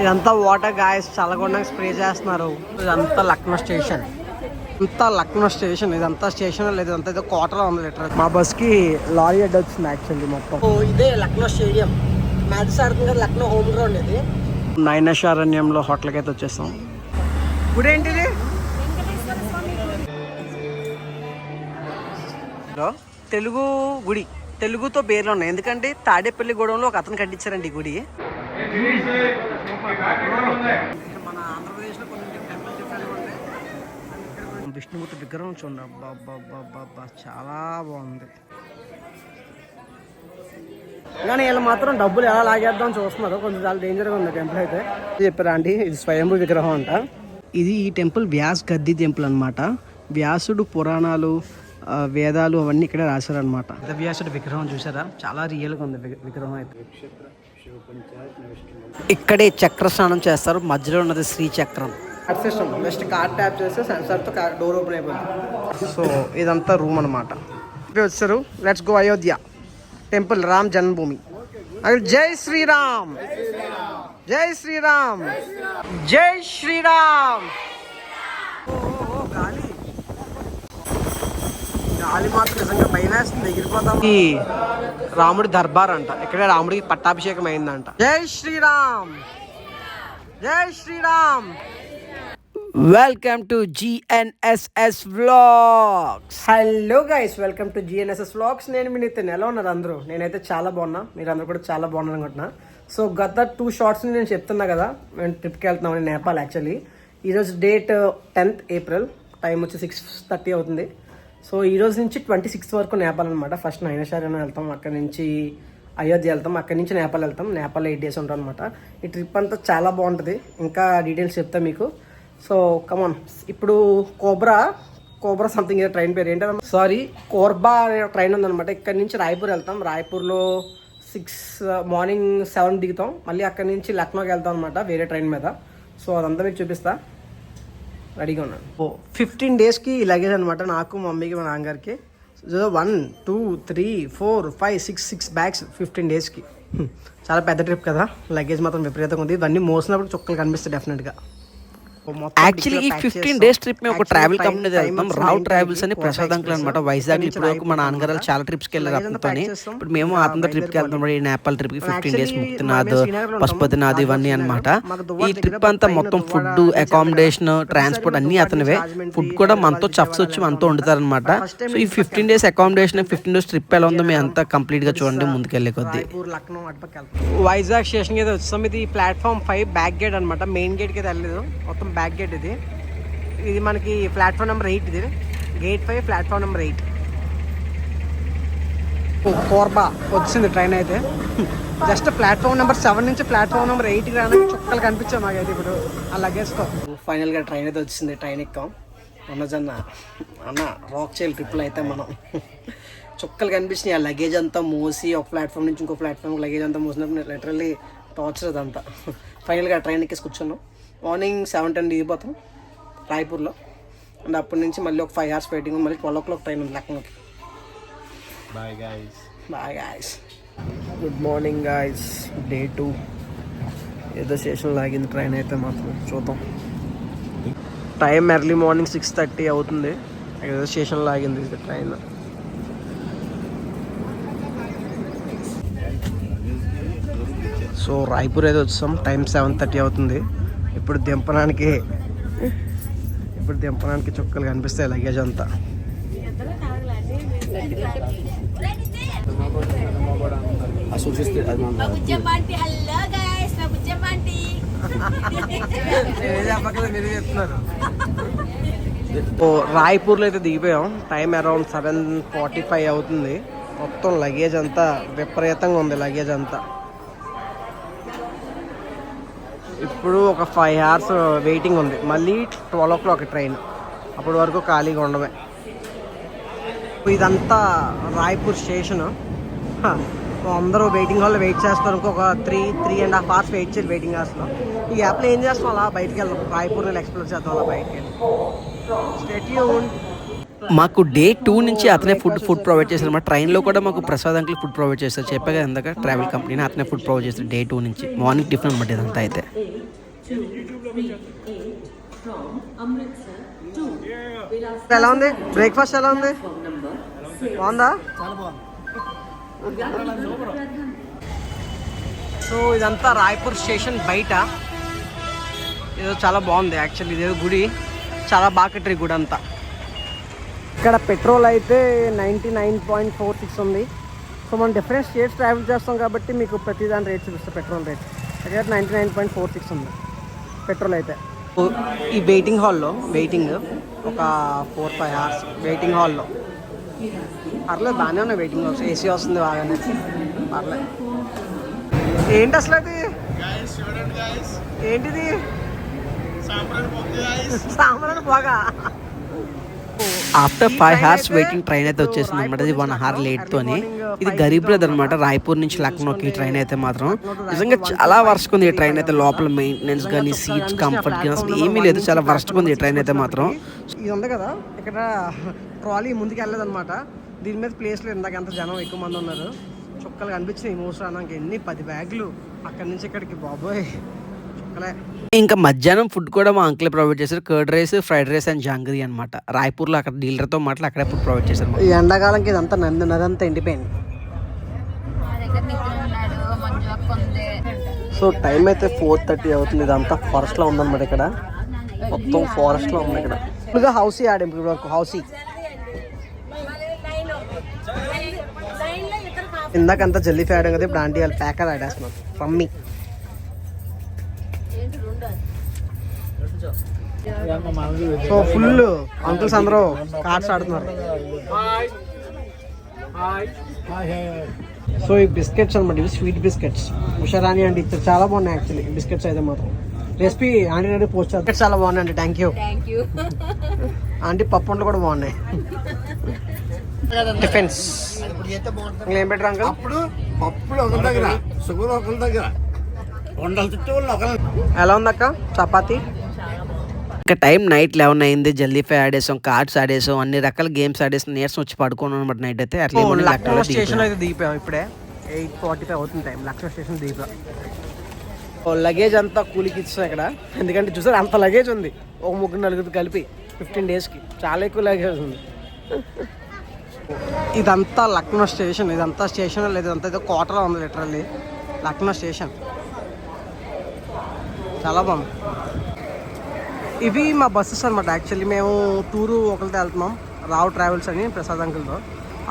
ఇదంతా water guys చల్లకుండా spray చేస్తున్నారు. ఇదంతా లక్నో స్టేషన్. ఇదంతా స్టేషన్ లేదు, ఇదంతా ఏదో క్వార్టర్ ఉంది లీటర్. మా బస్ కి లారీ అడ్డు వచ్చింది యాక్చువల్లీ మొత్తం. ఇదే లక్నో స్టేడియం, మ్యాచ్ ఆడుతుంది కదా, లక్నో హోమ్ గ్రౌండ్ ఇది. నైనశారణ్యంలో హోటల్కి అయితే వచ్చేస్తాం. గుడి ఏంటిది? తెలుగు గుడి, తెలుగుతో పేర్లు ఉన్నాయి. ఎందుకంటే తాడేపల్లి గూడెంలో ఒక అతను కట్టించారండి ఈ గుడి. మన ఆంధ్రప్రదేశ్లో కొన్ని టెంపుల్ డిఫరెంట్ ఉంటాయి. విష్ణుమూర్తి విగ్రహం చూడండి, అబ్బా చాలా బాగుంది. కానీ వీళ్ళు మాత్రం డబ్బులు ఎలా లాగేద్దాం చూస్తున్నారు, కొంచెం చాలా డేంజర్గా ఉంది టెంపుల్ అయితే. చెప్పారా అండి, ఇది స్వయంభూ విగ్రహం అంట. ఇది ఈ టెంపుల్ వ్యాస్ గద్ది టెంపుల్ అనమాట. వ్యాసుడు పురాణాలు, వేదాలు అవన్నీ ఇక్కడే రాశారనమాట. వ్యాసుడు విగ్రహం చూసారా, చాలా రియల్గా ఉంది విగ్రహం అయితే. ఇక్కడే చక్ర స్నానం చేస్తారు, మధ్యలో ఉన్నది శ్రీచక్రం. సిస్టమ్ జస్ట్ కార్డ్ ట్యాప్ చేస్తే సెన్సర్తో డోర్ ఓపెన్ అయిపోతుంది. సో ఇదంతా రూమ్ అనమాట. వచ్చారు, let's go Ayodhya temple, Ram Janmabhoomi. జై శ్రీరామ్, జై శ్రీరామ్, జై శ్రీరామ్. గాలి మాత్రం నిజంగా భయం వేస్తుంది, ఎగిరిపోతాం. ఈ రాముడి దర్బార్ అంట, ఇక్కడే రాముడికి పట్టాభిషేకం అయిందంట. జై శ్రీరామ్, జై Shriram. Welcome to GNSS vlogs. Hello guys, welcome to GNSS vlogs. నేను మీ నితిన్. ఎలా ఉన్నారు అందరూ? నేనైతే చాలా బాగున్నా, మీరు అందరూ కూడా చాలా బాగున్నారు అనుకుంటున్నా. సో గత 2 షార్ట్స్ని నేను చెప్తున్నా కదా, మేము ట్రిప్కి వెళ్తున్నామని నేపాల్. యాక్చువల్లీ ఈరోజు డేట్ 10th April, టైం వచ్చి 6:30 అవుతుంది. సో ఈ రోజు నుంచి 26th వరకు నేపాల్ అనమాట. ఫస్ట్ నైనశారణ్యం వెళ్తాం, అక్కడి నుంచి అయోధ్య వెళ్తాం, అక్కడి నుంచి నేపాల్ వెళ్తాం. నేపాల్ 8 days ఉంటాం అనమాట. ఈ ట్రిప్ అంతా చాలా బాగుంటుంది, ఇంకా డీటెయిల్స్ చెప్తాను మీకు. సో కమాన్, ఇప్పుడు కోబ్రా సంథింగ్ ఏదో ట్రైన్ పేరు ఏంటంటే, సారీ, కోర్బా అనే ట్రైన్ ఉందనమాట. ఇక్కడ నుంచి రాయ్పూర్ వెళ్తాం. రాయ్పూర్లో మార్నింగ్ 7 దిగుతాం. మళ్ళీ అక్కడి నుంచి లక్నోకి వెళ్తాం అనమాట వేరే ట్రైన్ మీద. సో అదంతా మీకు చూపిస్తా, రెడీగా ఉన్నాను. 15 daysకి లగేజ్ అనమాట, నాకు మా మమ్మీకి మా నాన్నగారికి. 1 2 3 4 5 6 బ్యాగ్స్ 15 daysకి. చాలా పెద్ద ట్రిప్ కదా, లగేజ్ మాత్రం విపరీతంగా ఉంది. ఇవన్నీ మోసినప్పుడు చుక్కలు కనిపిస్తాయి డెఫినెట్గా. యాక్చువల్లీ ఈ 15 days ట్రిప్ మేము ఒక ట్రావెల్ కంపెనీ వెళ్తాం, రావ్ ట్రావెల్స్ అని, ప్రసాద్ అంకుల్ అనమాట. వైజాగ్ ఇప్పుడు మా నాన్నగారు చాలా ట్రిప్స్కి వెళ్ళారు అతనితో. ఇప్పుడు మేము అతనితో ట్రిప్కి వెళ్తాం, ఈ నేపాల్ ట్రిప్కి 15 days. ముక్తినాథ్, పశుపతినాథ్ ఇవన్నీ అనమాట. ఈ ట్రిప్ అంతా మొత్తం ఫుడ్, అకామిడేషన్, ట్రాన్స్పోర్ట్ అన్ని అతనివే. ఫుడ్ కూడా మనతో చఫ్స్ వచ్చి మనతో వండుతారనమాట. సో ఈ 15 days అకామిడేషన్, 15 days ట్రిప్ ఎలా ఉందో మీ అంతా కంప్లీట్ గా చూడండి ముందుకెళ్ళే కొద్ది. వైజాగ్ స్టేషన్ కి వచ్చాం. ఇది ప్లాట్ఫామ్ 5 బ్యాక్ గేట్ అనమాట, మెయిన్ గేట్ కి వెళ్ళలేదు, మొత్తం బ్యాక్ గేట్. ఇది మనకి ప్లాట్ఫామ్ నెంబర్ 8. ఇది గేట్ 5 ప్లాట్ఫామ్ నెంబర్ 8. కోర్బా వచ్చింది ట్రైన్ అయితే. జస్ట్ ప్లాట్ఫామ్ నెంబర్ 7 నుంచి ప్లాట్ఫామ్ నెంబర్ 8కి రావడానికి చుక్కలు కనిపించాం మాకైతే ఇప్పుడు ఆ లగేజ్తో. ఫైనల్గా ట్రైన్ అయితే వచ్చింది. ట్రైన్ ఎక్కాం. అన్న రాక్ చేయల్ ట్రిప్లో అయితే మనం చుక్కలు కనిపించినాయి. ఆ లగేజ్ అంతా మోసి ఒక ప్లాట్ఫామ్ నుంచి ఇంకో ప్లాట్ఫామ్ లగేజ్ అంతా మోసినప్పుడు లిటరల్లీ టార్చర్ అదంతా. ఫైనల్గా ట్రైన్ ఎక్కేసి కూర్చున్నాం. మార్నింగ్ 7:10 దిగిపోతాం రాయ్పూర్లో. అండ్ అప్పటి నుంచి మళ్ళీ ఒక 5 hours వెయిటింగ్. మళ్ళీ 12 o'clock ట్రైన్ ఉంది లక్నోకి. Bye guys. Good morning guys. Day 2 ఏదో స్టేషన్లో ఆగింది ట్రైన్ అయితే మాత్రం చూద్దాం. టైం ఎర్లీ మార్నింగ్ 6:30 అవుతుంది. ఏదో స్టేషన్లో ఆగింది ట్రైన్. సో రాయ్పూర్ అయితే వచ్చాం. టైం 7:30 అవుతుంది. ఇప్పుడు దింపడానికి చుక్కలు కనిపిస్తాయి లగేజ్ అంతా. రాయ్పూర్లో అయితే దిగిపోయాం. టైం అరౌండ్ 7:45 అవుతుంది. మొత్తం లగేజ్ అంతా విపరీతంగా ఉంది. లగేజ్ అంతా ఇప్పుడు ఒక 5 hours వెయిటింగ్ ఉంది. మళ్ళీ 12 o'clock ట్రైన్. అప్పటి వరకు ఖాళీగా ఉండమే. ఇదంతా రాయ్పూర్ స్టేషను. అందరూ వెయిటింగ్ హాల్లో వెయిట్ చేస్తారు. ఇంకొక 3.5 hours వెయిట్ చేయాలి వెయిటింగ్ హాల్స్లో. ఈ యాప్లో ఏం చేస్తాం, అలా బయటికి వెళ్దాం. రాయ్పూర్ని ఎక్స్ప్లోర్ చేద్దాం అలా బయటికి వెళ్ళి. Stay tune. మాకు డే 2 నుంచి అతనే ఫుడ్ ప్రొవైడ్ చేశారు అన్నమాట. ట్రైన్లో కూడా మాకు ప్రసాద్ అంకుల్ ఫుడ్ ప్రొవైడ్ చేస్తారు. చెప్పాక ఇందాక ట్రావెల్ కంపెనీ అతనే ఫుడ్ ప్రొవైడ్ చేస్తారు డే 2 నుంచి. మార్నింగ్ టిఫిన్ అనమాట ఇదంతా అయితే. 238 from Amritsar to Vilas ఎలా ఉంది బ్రేక్ఫాస్ట్? ఎలా ఉంది? number 6. బాగుందా? సో ఇదంతా రాయ్పూర్ స్టేషన్ బయట. ఏదో చాలా బాగుంది యాక్చువల్లీ. ఇదేదో గుడి చాలా బాగా కట్టారు గుడి అంతా. ఇక్కడ పెట్రోల్ అయితే 99.46 ఉంది. సో మనం డిఫరెంట్ స్టేట్స్ ట్రావెల్ చేస్తాం కాబట్టి మీకు ప్రతి దాని రేట్ చూపిస్తాం. పెట్రోల్ రేట్ దగ్గర 99.46 ఉంది పెట్రోల్ అయితే. ఈ వెయిటింగ్ హాల్లో వెయిటింగ్ ఒక 4-5 hours వెయిటింగ్ హాల్లో. పర్లేదు బాగానే ఉన్నాయి వెయిటింగ్ హాల్స్. ఏసీ వస్తుంది బాగానే, పర్లేదు. ఏంటి అసలు అది? ఏంటిది? సాంబ్రాణి పొగ. ఆఫ్టర్ 5 hours వెయిటింగ్ ట్రైన్ అయితే వచ్చేసింది అనమాట. ఇది 1 hour లేట్తోని. ఇది గరీబ్ రథ్ అనమాట. రాయ్పూర్ నుంచి లక్నోకి ట్రైన్ అయితే మాత్రం నిజంగా చాలా వర్స్ట్ ఉంది ఈ ట్రైన్ అయితే. లోపల మెయింటెనెన్స్ కానీ సీట్స్ కంఫర్ట్ కానీ అసలు ఏమీ లేదు. చాలా వర్స్ట్ ఉంది ఈ ట్రైన్ అయితే మాత్రం. ఇది ఉంది కదా ఇక్కడ ట్రాలీ ముందుకు వెళ్ళలేదు అనమాట. దీని మీద ప్లేస్ లేదు. ఇందాక ఎంత జనం ఎక్కువ మంది ఉన్నారు. చుక్కలు కనిపించినాయి మోసరానికి. ఎన్ని 10 బ్యాగులు అక్కడి నుంచి ఇక్కడికి. బాబోయ్ చుక్కలే. ఇంకా మధ్యాహ్నం ఫుడ్ కూడా మా అంకులే ప్రొవైడ్ చేశారు. Curd rice, fried rice and jangri అనమాట. రాయ్పూర్లో అక్కడ డీలర్తో మాట్లాడి అక్కడే ఫుడ్ ప్రొవైడ్ చేశారు. ఈ ఎండాకాలంకి ఇదంతా నదంతా ఎండిపోయింది. సో టైం అయితే 4:30 అవుతుంది. ఇదంతా ఫారెస్ట్లో ఉందన్నమాట. ఇక్కడ మొత్తం ఫారెస్ట్లో ఉంది. ఇక్కడ ఫుల్గా హౌసీ ఆడాం ఇప్పుడు వరకు. హౌసీ ఇందాకంతా జల్లీఫై ఆడాం కదా. ఇప్పుడు ఆంటీ వాళ్ళు ప్యాకర్ ఆడేస్తున్నారు. రమ్మీ సో ఫుల్ అంకుల్స్ అందరూ కార్డ్స్ ఆడుతున్నారు. సో ఈ బిస్కెట్స్ అనమాట. ఇవి స్వీట్ బిస్కెట్స్ ఉషారాణి అంటే ఇచ్చారు. చాలా బాగున్నాయి యాక్చువల్లీ బిస్కెట్స్ అయితే మాత్రం. రెసిపీ ఆంటీ పోస్ట్ చేస్తారు. చాలా బాగున్నాయి అండి. Thank you aunty. పప్పు వంటలు కూడా బాగున్నాయి. టిఫిన్స్ ఏం పెట్టరు అంకుల్? అప్పుడు పప్పులు ఒకరి దగ్గర, షుగర్ ఒకరి దగ్గర, వండల చుట్టూ ఎలా ఉందక్క చపాతీ? ఇంకా టైం నైట్ 11 అయింది. జల్దీఫై ఆడేసాం, కార్డ్స్ ఆడేసాం, అన్ని రకాల గేమ్స్ ఆడేసాం. నీరసం వచ్చి పడుకోను అనమాట నైట్ అయితే. అట్లా లక్నో స్టేషన్ అయితే దిగిపోయాం. ఇప్పుడే 8:45 అవుతుంది టైం. లక్నో స్టేషన్ దిగిపోయాం. లగేజ్ అంతా కూలికి ఇస్తాం ఇక్కడ. ఎందుకంటే చూసారు అంత లగేజ్ ఉంది. ఒక 3-4 కలిపి 15 daysకి. చాలా ఎక్కువ లగేజ్ ఉంది. ఇదంతా లక్నో స్టేషన్. ఇదంతా స్టేషన్ లేదు, ఇదంతా ఏదో కోటలో ఉంది లిటరల్లీ. లక్నో స్టేషన్ చాలా బాగుంది. ఇవి మా బస్సెస్ అనమాట. యాక్చువల్లీ మేము టూరు ఒకరితో వెళ్తున్నాం. రావు ట్రావెల్స్ అని ప్రసాద్ అంకుల్తో.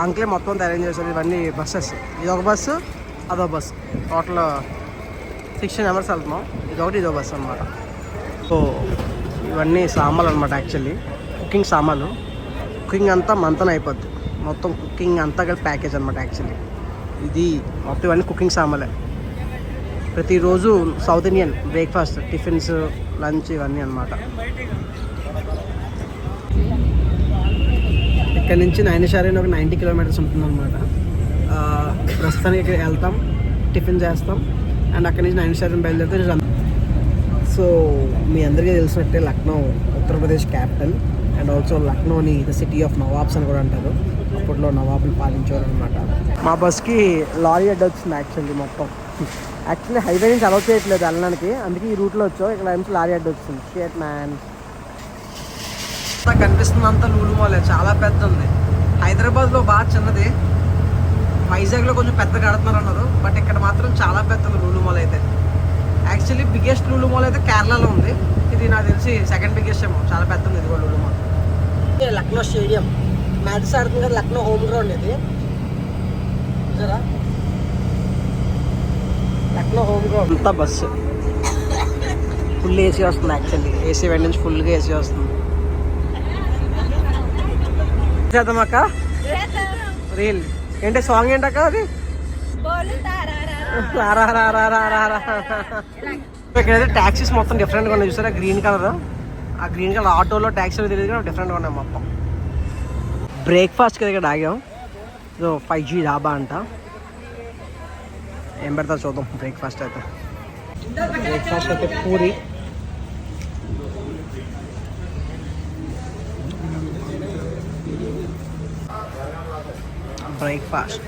అంకులే మొత్తం అరేంజ్ చేశారు. ఇవన్నీ బస్సెస్. ఇది ఒక బస్సు, అదో బస్సు. టోటల్ 16 members వెళ్తున్నాం. ఇదొకటి ఇదో బస్సు అనమాట. సో ఇవన్నీ సామాన్లు అనమాట. యాక్చువల్లీ కుకింగ్ సామాన్లు. కుకింగ్ అంతా మంతన అయిపోద్ది. మొత్తం కుకింగ్ అంతా కలిపి ప్యాకేజ్ అనమాట. యాక్చువల్లీ ఇది మొత్తం ఇవన్నీ కుకింగ్ సామాన్లే. ప్రతిరోజు south Indian breakfast, tiffins, lunch ఇవన్నీ అనమాట. ఇక్కడ నుంచి నైనిషారి ఒక 90 kilometers ఉంటుందన్నమాట. ప్రస్తుతానికి ఇక్కడ వెళ్తాం, టిఫిన్ చేస్తాం అండ్ అక్కడి నుంచి నైనిషారిని బయలుదేరితే. సో మీ అందరికీ తెలిసినట్టే Lucknow Uttar Pradesh capital and also లక్నోని ద సిటీ ఆఫ్ నవాబ్స్ అని కూడా అంటారు. అప్పట్లో నవాబులు పాలించేవారు అనమాట. మా బస్కి లారీ అడ్డు వచ్చింది యాక్చువల్లీ. మొత్తం యాక్చువల్లీ హైవే నుంచి అలౌ చేయట్లేదు వెళ్ళడానికి. అందుకే ఈ రూట్లో వచ్చాం. ఇక్కడ నుంచి లారీ అడ్డు వచ్చింది. షేట్ మ్యాన్ కనిపిస్తుంది అంతా లూలు మాలే. చాలా పెద్ద ఉంది. హైదరాబాద్లో బాగా చిన్నది. వైజాగ్లో కొంచెం పెద్ద కడుతున్నారు అన్నారు. బట్ ఇక్కడ మాత్రం చాలా పెద్ద లూలు మాల్ అయితే. యాక్చువల్లీ బిగ్గెస్ట్ లూలు మాల్ అయితే కేరళలో ఉంది. ఇది నాకు తెలిసి సెకండ్ బిగ్గెస్ట్ ఏమో. చాలా పెద్ద ఉంది ఇది కూడా Lulu mall. Lucknow stadium matches ఆడుతుంది కదా. లక్నో హోమ్ గ్రౌండ్ ఇది. చూసారా లక్నో హోమ్ గ్రౌండ్. అంతా బస్సు ఫుల్ ఏసీ వస్తుంది. యాక్చువల్లీ ఏసీ వెంట నుంచి ఫుల్గా ఏసీ వస్తుంది. చేద్దామక్క రీల్ ఏంటి సాంగ్ ఏంటక్క అది? ఇక్కడైతే ట్యాక్సీస్ మొత్తం డిఫరెంట్గా ఉన్నాయి. చూసారా గ్రీన్ కలర్. ఆ గ్రీన్ కలర్ ఆటోలో ట్యాక్సీలో తెలియదు కానీ డిఫరెంట్గా ఉన్నాయి మొత్తం. బ్రేక్ఫాస్ట్కి ఇక్కడ ఆగాం. సో 5G డాబా అంట. ఏం పెడతా చూద్దాం. బ్రేక్ఫాస్ట్ అయితే పూరి, బ్రేక్ఫాస్ట్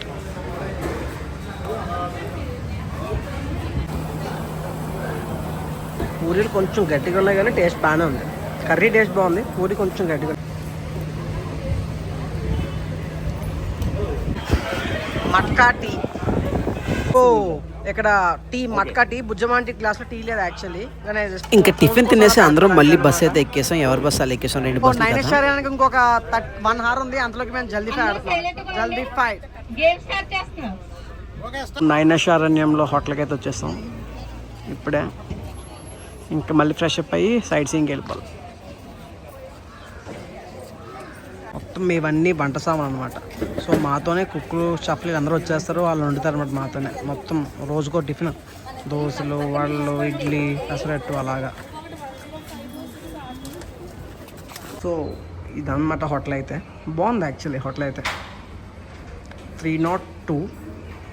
పూరీలు కొంచెం గట్టిగా ఉన్నాయి కానీ టేస్ట్ బాగానే ఉంది. కర్రీ టేస్ట్ బాగుంది, పూరి కొంచెం గట్టిగా. మట్కా టీ. ఓ ఇక్కడ టీ, మట్కా టీ. బుజ్జమాంటి గ్లాస్లో టీ లేదు యాక్చువల్లీ. ఇంకా టిఫిన్ తినేసి అందరం మళ్ళీ బస్ అయితే ఎక్కేసాం. ఎవరి బస్సు అలా ఎక్కేసాం. 2 బస్సులు. నైనేశ్వరానికి ఇంకొక 1 hour ఉంది. అంతలోకి మేము జల్దీ ఫై ఆడుతున్నాం. జల్దీ ఫై నైనేశ్వరణ్యంలో హోటల్కి అయితే వచ్చేస్తాం ఇప్పుడే. ఇంకా మళ్ళీ ఫ్రెష్ అప్ అయ్యి సైడ్ సీయింగ్కి వెళ్ళిపోవాలి. మొత్తం ఇవన్నీ వంట సామాన్ అనమాట. సో మాతోనే కుక్కులు చప్పలు అందరూ వచ్చేస్తారు, వాళ్ళు వండుతారు అనమాట మాతోనే. మొత్తం రోజుకో టిఫిన్, దోశలు, వడలు, ఇడ్లీ, పెసరట్టు అలాగా. సో ఇదన్నమాట హోటల్ అయితే. బాగుంది యాక్చువల్లీ హోటల్ అయితే. 302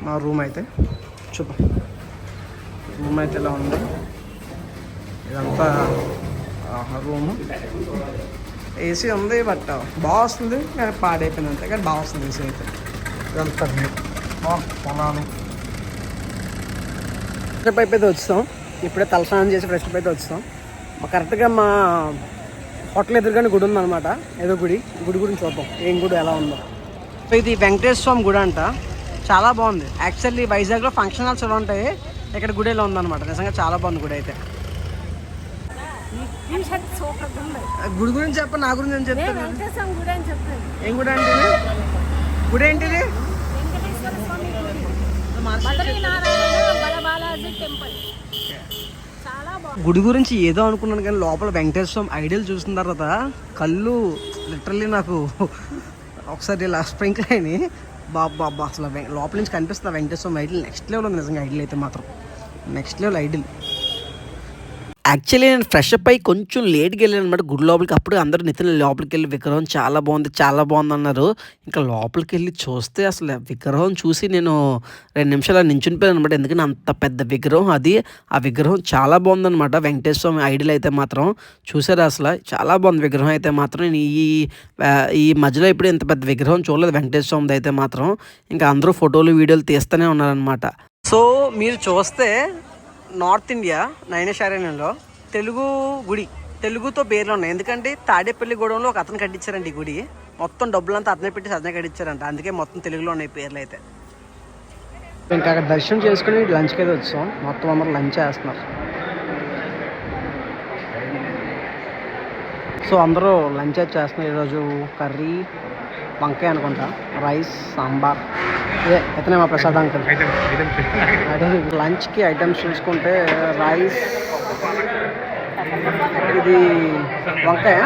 మా రూమ్ అయితే. చూపు రూమ్ అయితే ఇలా ఉంది. ఇదంతా రూము. ఏసీ ఉంది బట్ బాగా వస్తుంది, కానీ పాడైపోయింది అంతే, కానీ బాగా వస్తుంది ఏసీ అయితే. ఇదంతా పొలాలు. ఫ్రెష్ అప్ అయితే వచ్చాం. ఇప్పుడే తలస్నానం చేసి ఫ్రెష్ అప్ అయితే వచ్చాం. కరెక్ట్గా మా హోటల్ ఎదురుగానే గుడి ఉందన్నమాట. ఏదో గుడి గురించి చూద్దాం ఏం గుడి ఎలా ఉందో. సో ఇది వెంకటేశ్వర స్వామి గుడి అంట. చాలా బాగుంది యాక్చువల్లీ. వైజాగ్లో ఫంక్షన్ హాల్స్ ఎలా ఉంటాయి, ఇక్కడ గుడి ఎలా ఉందన్నమాట. నిజంగా చాలా బాగుంది గుడి అయితే. గుడి గురించి చెప్ప, నా గురించి అని చెప్తాను. ఏం గుడి అంటే? గుడి ఏంటిది? గుడి గురించి ఏదో అనుకున్నాను కానీ లోపల వెంకటేశ్వర స్వామి ఐడియల్ చూసిన తర్వాత కళ్ళు లిటరల్లీ నాకు ఒకసారి ఇలా స్ప్రింకిల్ అయినాయి. బాబా అసలు లోపల నుంచి కనిపిస్తుంది వెంకటేశ్వర స్వామి ఐడియల్. నెక్స్ట్ లెవెల్ ఉంది నిజంగా ఐడియల్ అయితే మాత్రం. Next level ideal. యాక్చువల్లీ నేను ఫ్రెష్ అప్ అయ్యి కొంచెం లేట్కి వెళ్ళాను అనమాట గుడి లోపలికి. అప్పుడు అందరూ నితిన్ లోపలికి వెళ్ళి విగ్రహం చాలా బాగుంది అన్నారు. ఇంకా లోపలికి వెళ్ళి చూస్తే అసలు విగ్రహం చూసి నేను 2 నిమిషాలు నించునిపోయాను అనమాట. ఎందుకంటే అంత పెద్ద విగ్రహం అది. ఆ విగ్రహం చాలా బాగుందన్నమాట. వెంకటేశ్వర స్వామి ఐడియల్ అయితే మాత్రం చూసారు అసలు చాలా బాగుంది విగ్రహం అయితే మాత్రం. నేను ఈ మధ్యలో ఇప్పుడు ఇంత పెద్ద విగ్రహం చూడలేదు వెంకటేశ్వర స్వామిది అయితే మాత్రం. ఇంకా అందరూ ఫోటోలు వీడియోలు తీస్తూనే ఉన్నారనమాట. సో మీరు చూస్తే నార్త్ ఇండియా నైనేశ్వరంలో తెలుగు గుడి, తెలుగుతో పేర్లు ఉన్నాయి. ఎందుకంటే తాడేపల్లి గూడెంలో ఒక అతను కట్టించారండి ఈ గుడి. మొత్తం డబ్బులంతా అతనే పెట్టి అతనే కట్టించారంట. అందుకే మొత్తం తెలుగులో ఉన్నాయి పేర్లు అయితే. ఇంకా అక్కడ దర్శనం చేసుకుని లంచ్కి అయితే వచ్చాం. మొత్తం అందరూ లంచ్ చేస్తున్నారు. సో అందరూ లంచ్ అయితే చేస్తున్నారు. ఈరోజు కర్రీ వంకాయ అనుకుంటా, రైస్, సాంబార్. ఇతనే మా ప్రసాద్ అంకుల్. లంచ్కి ఐటమ్స్ చూసుకుంటే రైస్, ఇది వంకాయ,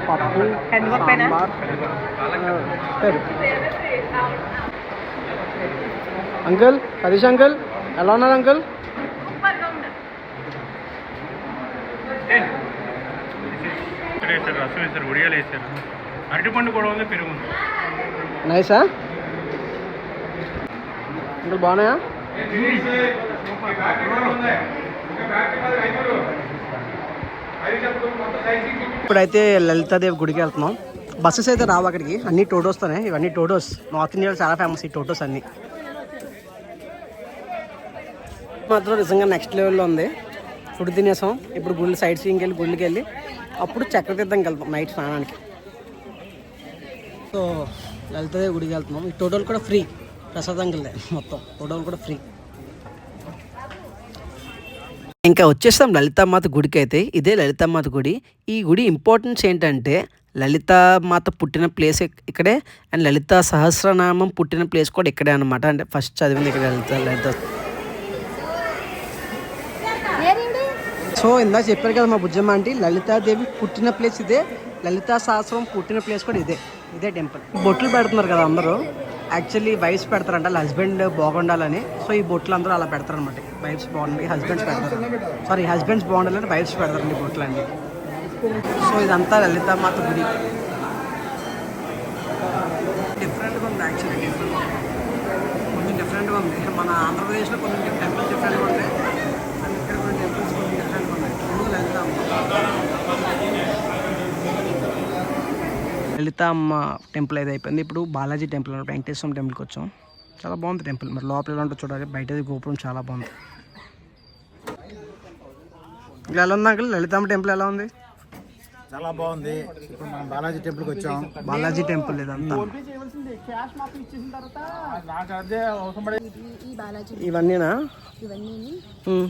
పప్పు, సాంబార్, పెరుగు. అంకుల్ హరీష్ అంకుల్ ఎలా ఉన్నారు అంకుల్? రసం వేసారు, ఉడియాలు వేసారు, అరటిపండు కూడా ఉంది, పెరుగు ఉంది. నైసా అంకుల్? బాగున్నాయా? ఇప్పుడైతే లలితాదేవి గుడికి వెళ్తున్నాం. బస్సెస్ అయితే రావు అక్కడికి, అన్ని టోటోస్తోనే. ఇవన్నీ టోటోస్. నార్త్ ఇండియాలో చాలా ఫేమస్ ఈ టోటోస్ అన్నీ. మాత్రం నిజంగా నెక్స్ట్ లెవెల్లో ఉంది. ఫుడ్ తినేసాం. ఇప్పుడు గుళ్ళు సైడ్ సీయింగ్కి వెళ్ళి గుళ్ళకి వెళ్ళి అప్పుడు చక్రతీర్థంకి వెళ్తాం నైట్ స్నానానికి. సో లలితాదేవి గుడికి వెళ్తున్నాం. ఈ టోటోలు కూడా ఫ్రీ, ప్రసాదంకిలే మొత్తం టోటోలు కూడా ఫ్రీ. ఇంకా వచ్చేస్తాం లలితామాత గుడికి అయితే. ఇదే లలితామాత గుడి. ఈ గుడి ఇంపార్టెన్స్ ఏంటంటే లలితామాత పుట్టిన ప్లేస్ ఇక్కడే, అండ్ లలిత సహస్రనామం పుట్టిన ప్లేస్ కూడా ఇక్కడే అనమాట. అంటే ఫస్ట్ చదివింది ఇక్కడ లలిత. సో ఇందాక చెప్పారు కదా మా బుజ్జమ్మ ఆంటీ, లలితాదేవి పుట్టిన ప్లేస్ ఇదే, లలితా సహస్రం పుట్టిన ప్లేస్ కూడా ఇదే టెంపుల్. బొట్లు పెడుతున్నారు కదా అందరూ. యాక్చువల్లీ వైఫ్స్ పెడతారంట, వాళ్ళ హస్బెండ్ బాగుండాలని. సో ఈ బొట్లు అందరూ అలా పెడతారు అనమాట. వైఫ్స్ బాగుండాలి, హస్బెండ్స్ పెడతారు. వైఫ్స్ బాగుండాలని వైఫ్స్ పెడతారండి బొట్లు అన్నీ. సో ఇదంతా లలితామాత గుడి. డిఫరెంట్గా ఉంది యాక్చువల్లీ. కొంచెం డిఫరెంట్గా ఉంది. మన ఆంధ్రప్రదేశ్లో కొన్ని టెంపుల్స్ డిఫరెంట్గా ఉంటాయి, అండ్ ఇక్కడ కొన్ని టెంపుల్స్ కొన్ని డిఫరెంట్గా ఉన్నాయి. లలితమ్మ టెంపుల్ అయితే అయిపోయింది. ఇప్పుడు బాలాజీ టెంపుల్, వెంకటేశ్వర టెంపుల్కి వచ్చాం. చాలా బాగుంది టెంపుల్. మరి లోపల ఎలా ఉంటుందో చూడాలి. బయట గోపురం చాలా బాగుంది. ఇలా ఎలా ఉంది అంకుల్? లలితమ్మ టెంపుల్ ఎలా ఉంది? చాలా బాగుంది. ఇప్పుడు మనం బాలాజీ టెంపుల్కి వచ్చాం. బాలాజీ టెంపుల్ ఇదంతా. ఇవన్నీనా? ఉమ్.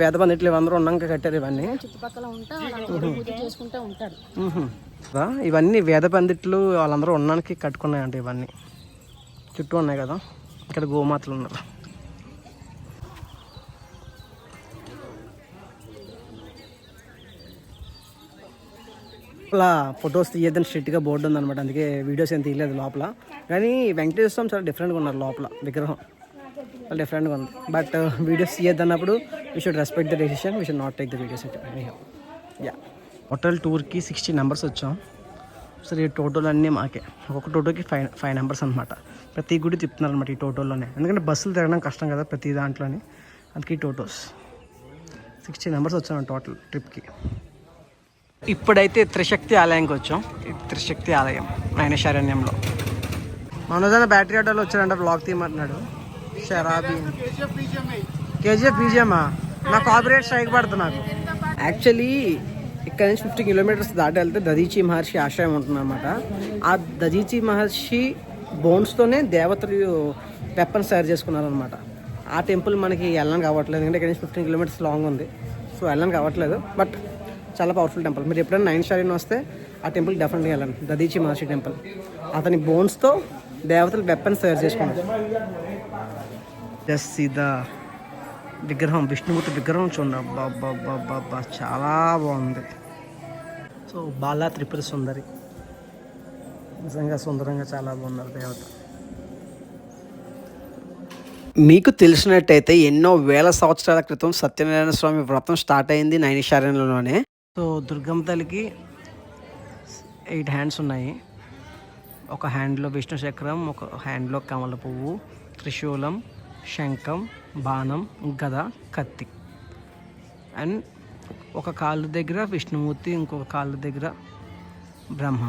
వేద పండిట్లు ఇవందరూ ఉన్నాక కట్టారు ఇవన్నీ. చుట్టుపక్కల ఉంటా చేసుకుంటూ ఉంటారు. ఇవన్నీ వేద పండిట్లు వాళ్ళందరూ ఉన్నానికి కట్టుకున్నాయంట. ఇవన్నీ చుట్టూ ఉన్నాయి కదా. ఇక్కడ గోమాతలు ఉన్నారు. లోపల ఫొటోస్ తీయద్దని స్ట్రిక్ట్గా బోర్డు ఉందన్నమాట. అందుకే వీడియోస్ ఏం తీయలేదు లోపల. కానీ వెంకటేశ్వర స్వామి చాలా డిఫరెంట్గా ఉన్నారు లోపల. విగ్రహం చాలా డిఫరెంట్గా ఉంది. బట్ వీడియోస్ తీయద్దన్నప్పుడు we should respect the decision. We should not take the videos. Yeah, hotel టూర్కి 60 నెంబర్స్ వచ్చాం. సరే ఈ టోటోలు అన్నీ మాకే. ఒక్కొక్క టోటోకి 5 నెంబర్స్ అనమాట. ప్రతి గుడి తిప్పుతున్నారు అనమాట ఈ టోటోలోనే. ఎందుకంటే బస్సులు తిరగడం కష్టం కదా ప్రతి దాంట్లోని. అందుకే ఈ టోటోస్ 60 నెంబర్స్ వచ్చాను టోటల్ ట్రిప్కి. ఇప్పుడైతే త్రిశక్తి ఆలయంకి వచ్చాం. త్రిశక్తి ఆలయం నైనశారణ్యంలో. మనోజన బ్యాటరీ ఆటోలో వచ్చారంట. బ్లాగ్ తీయమంటున్నాడు. షరాబీ కేజీఎఫ్ బీజిఎమ్మా. నా కాపీరైట్ స్ట్రైక్ పడుతుంది నాకు. యాక్చువల్లీ ఇక్కడ నుంచి 50 కిలోమీటర్స్ దాటి వెళ్తే దదీచి మహర్షి ఆశ్రయం ఉంటుందన్నమాట. ఆ దదీచి మహర్షి బోన్స్తోనే దేవతలు వెపన్స్ తయారు చేసుకున్నారనమాట. ఆ టెంపుల్ మనకి వెళ్ళడానికి అవ్వట్లేదు, ఎందుకంటే ఇక్కడ నుంచి 15 కిలోమీటర్స్ లాంగ్ ఉంది. సో వెళ్ళడానికి అవ్వట్లేదు. బట్ చాలా పవర్ఫుల్ టెంపుల్. మీరు ఎప్పుడైనా నైనశారణ్యం వస్తే ఆ టెంపుల్ డెఫినెట్గా వెళ్ళండి. దదీచి మహర్షి టెంపుల్. అతని బోన్స్తో దేవతలు వెపన్స్ తయారు చేసుకున్నారు. జస్ట్ ద విగ్రహం, విష్ణుమూర్తి విగ్రహం చూడండి. అబ్బా చాలా బాగుంది. సో బాలా త్రిపుర సుందరి నిజంగా సుందరంగా చాలా బాగున్నారు దేవత. మీకు తెలిసినట్టయితే ఎన్నో వేల సంవత్సరాల క్రితం సత్యనారాయణ స్వామి వ్రతం స్టార్ట్ అయింది నైనశారణ్యంలోనే. సో దుర్గమ్మ తల్లికి 8 హ్యాండ్స్ ఉన్నాయి. ఒక హ్యాండ్లో విష్ణు చక్రం, ఒక హ్యాండ్లో కమల పువ్వు, త్రిశూలం, శంఖం, బాణం, గద, కత్తి. అండ్ ఒక కాళ్ళు దగ్గర విష్ణుమూర్తి, ఇంకొక కాళ్ళు దగ్గర బ్రహ్మ,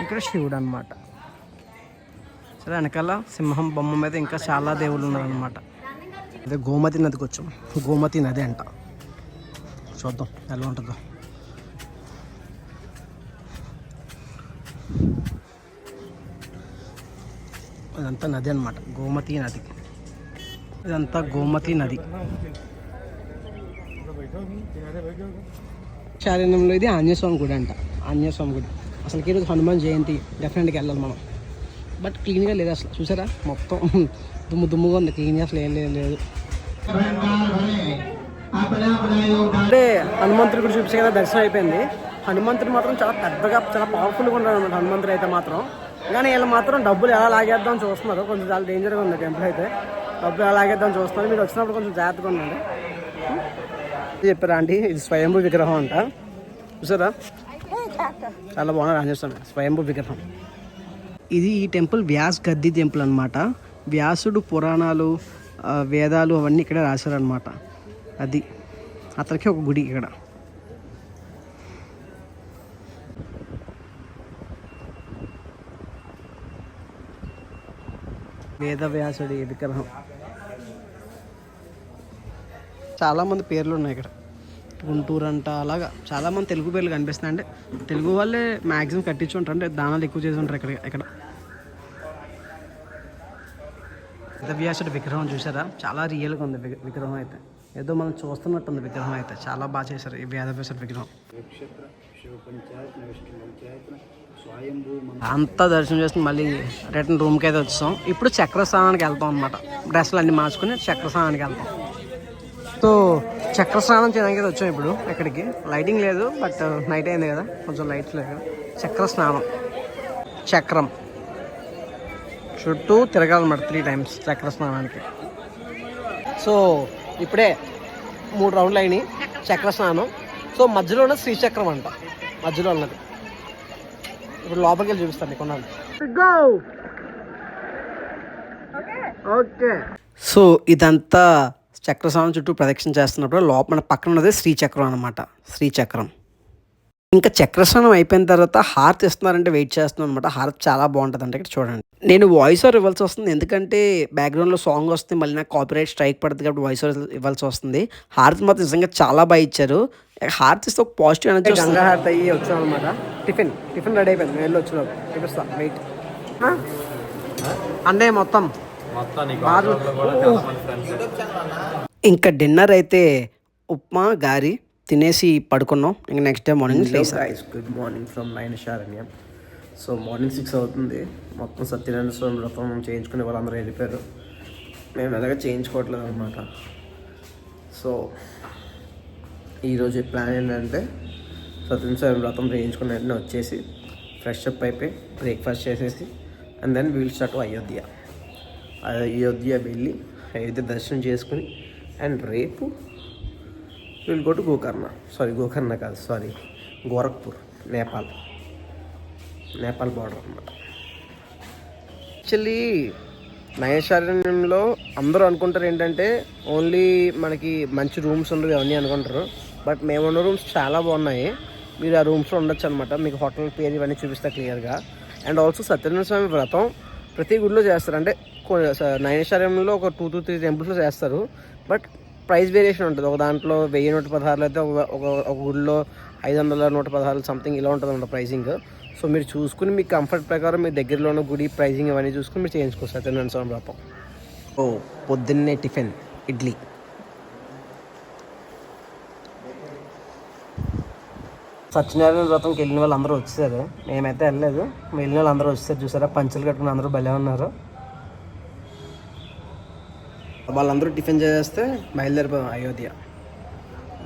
ఇక్కడ శివుడు అనమాట. సరే వెనకాల సింహం బొమ్మ మీద ఇంకా చాలా దేవుళ్ళు ఉన్నారనమాట. అదే గోమతి నదికి వచ్చాం. గోమతి నది అంట. చూద్దాం ఎలా ఉంటుందో. ఇదంతా నది అనమాట, గోమతి నది. ఇదంతా గోమతి నది. శారణ్యంలో ఇది ఆంజనేయ స్వామి గుడి అంట. ఆంజనేయ స్వామి గుడి. అసలుకి ఈరోజు హనుమాన్ జయంతి, డెఫినెట్గా వెళ్ళాలి మనం. బట్ క్లీన్గా లేదు అసలు. చూసారా మొత్తం దుమ్ముగా ఉంది. క్లీన్గా అసలు ఏం లేదు. అంటే హనుమంతుడి గుడి చూపించే కదా దర్శనం అయిపోయింది. హనుమంతుడు మాత్రం చాలా పెద్దగా చాలా పవర్ఫుల్గా ఉన్నాడు అనమాట హనుమంతుడు అయితే మాత్రం. కానీ వీళ్ళు మాత్రం డబ్బులు ఎలా లాగేద్దాం చూస్తున్నారు. కొంచెం చాలా డేంజర్గా ఉంది టెంపుల్ అయితే. డబ్బులు ఎలా లాగేద్దాం చూస్తున్నారు. మీరు వచ్చినప్పుడు కొంచెం జాగ్రత్తగా ఉండండి. చెప్పారా ఆంటీ, ఇది స్వయంభూ విగ్రహం అంట. చూసారా చాలా బాగున్నారు ఆంజనేయ స్వామి స్వయంభూ విగ్రహం. ఇది ఈ టెంపుల్ వ్యాస్ గద్ది టెంపుల్ అనమాట. వ్యాసుడు పురాణాలు, వేదాలు అవన్నీ ఇక్కడే రాశారనమాట. అది అతనికి ఒక గుడి ఇక్కడ. వేదవ్యాసుడి విగ్రహం. చాలామంది పేర్లు ఉన్నాయి ఇక్కడ. గుంటూరు అంట, అలాగా చాలామంది తెలుగు పేర్లు కనిపిస్తున్నాయి. అంటే తెలుగు వాళ్ళే మ్యాక్సిమం కట్టించి ఉంటారు. అంటే దానాలు ఎక్కువ చేసి ఉంటారు ఇక్కడ. వేదవ్యాసుడి విగ్రహం చూసారా, చాలా రియల్గా ఉంది విగ్రహం అయితే. ఏదో మనం చూస్తున్నట్టుంది విగ్రహం అయితే. చాలా బాగా చేశారు ఈ వేదవ్యాసుడి విగ్రహం. అంతా దర్శనం చేసుకుని మళ్ళీ రిటర్న్ రూమ్కి అయితే వచ్చాం. ఇప్పుడు చక్రస్నానానికి వెళ్తాం అనమాట. డ్రెస్సులు అన్నీ మార్చుకుని చక్రస్నానానికి వెళ్తాం. సో చక్రస్నానం చేయడానికి అయితే వచ్చాం ఇప్పుడు ఇక్కడికి. లైటింగ్ లేదు, బట్ నైట్ అయింది కదా, కొంచెం లైట్స్ లేదు. చక్రస్నానం, చక్రం చుట్టూ తిరగాలన్నమాట 3 times చక్రస్నానానికి. సో ఇప్పుడే 3 రౌండ్లు అయినాయి చక్రస్నానం. సో మధ్యలో ఉన్నది శ్రీచక్రం అంట. మధ్యలో ఉన్నది ఇప్పుడు లోపలికి వెళ్ళి చూపిస్తాను కొన్నాను. ఓకే. సో ఇదంతా చక్రస్నానం చుట్టూ ప్రదక్షిణ చేస్తున్నప్పుడు లోపల పక్కన ఉన్నది శ్రీచక్రం అనమాట. శ్రీచక్రం ఇంకా చక్రస్నానం అయిపోయిన తర్వాత హారతి ఇస్తున్నారంటే వెయిట్ చేస్తున్నాం అనమాట. హారతి చాలా బాగుంటుంది అంటే ఇక్కడ చూడండి. నేను వాయిస్ ఓవర్ ఇవ్వాల్సి వస్తుంది ఎందుకంటే బ్యాక్గ్రౌండ్లో సాంగ్ వస్తుంది, మళ్ళీ నాకు కాపీరైట్ స్ట్రైక్ పడుతుంది కాబట్టి వాయిస్ ఓవర్ ఇవ్వాల్సి వస్తుంది. హారతి మాత్రం నిజంగా చాలా బాగా ఇచ్చారు. హారతి ఇస్తే ఒక పాజిటివ్ ఎనర్జీ. గంగా హారతి అయ్యి వచ్చాం అనమాట. టిఫిన్ రెడీ అయిపోయింది. నేను వచ్చిన చూపిస్తా వెయిట్ అంటే మొత్తం ఇంకా డిన్నర్ అయితే ఉప్మా గారి తినేసి పడుకున్నాం. ఇంకా next day morning good morning from Naimisharanyam. So morning 6 అవుతుంది. మొత్తం సత్యనారాయణ స్వామి వ్రతం చేయించుకునే వాళ్ళందరూ వెళ్ళిపోయారు. మేము ఎలాగ చేయించుకోవట్లేదు అనమాట. సో ఈరోజు ప్లాన్ ఏంటంటే సత్యనారాయణ స్వామి వ్రతం చేయించుకునే వెంటనే వచ్చేసి ఫ్రెష్ అప్ అయిపోయి బ్రేక్ఫాస్ట్ చేసేసి and then we'll start Ayodhya వెళ్ళి అయోధ్య దర్శనం చేసుకుని అండ్ రేపు విల్ గో టు గోకర్ణ కాదు గోరఖ్పూర్, నేపాల్ బార్డర్ అన్నమాట. యాక్చువల్లీ నైనశారణ్యంలో అందరూ అనుకుంటారు ఏంటంటే ఓన్లీ మనకి మంచి రూమ్స్ ఉండవు అవన్నీ అనుకుంటారు. బట్ మేమున్న రూమ్స్ చాలా బాగున్నాయి. మీరు ఆ రూమ్స్లో ఉండొచ్చు అనమాట. మీకు హోటల్ పేరు ఇవన్నీ చూపిస్తా క్లియర్గా. అండ్ ఆల్సో సత్యనారాయణ స్వామి వ్రతం ప్రతి గుడిలో చేస్తారు. అంటే నైనశారణ్యంలో ఒక 2 to 3 టెంపుల్స్లో చేస్తారు. బట్ ప్రైస్ వేరియేషన్ ఉంటుంది. ఒక దాంట్లో 1016 అయితే ఒక గుడిలో 516 సంథింగ్ ఇలా ఉంటుంది అన్నమాట ప్రైసింగ్. సో మీరు చూసుకుని మీ కంఫర్ట్ ప్రకారం మీ దగ్గరలో ఉన్న గుడి ప్రైజింగ్ ఇవన్నీ చూసుకుని మీరు చేయించుకోవచ్చు సత్యనారాయణ స్వామి వ్రతం. ఓ పొద్దున్నే టిఫిన్ ఇడ్లీ. సత్యనారాయణ వ్రతంకి వెళ్ళిన వాళ్ళు అందరూ వచ్చేసారు. మేమైతే వెళ్ళలేదు. వెళ్ళిన వాళ్ళు అందరూ వచ్చేసారు. చూసారా పంచులు కట్టుకుని అందరూ భలే ఉన్నారు. వాళ్ళందరూ టిఫిన్ చేసేస్తే బయలుదేరిపోయాం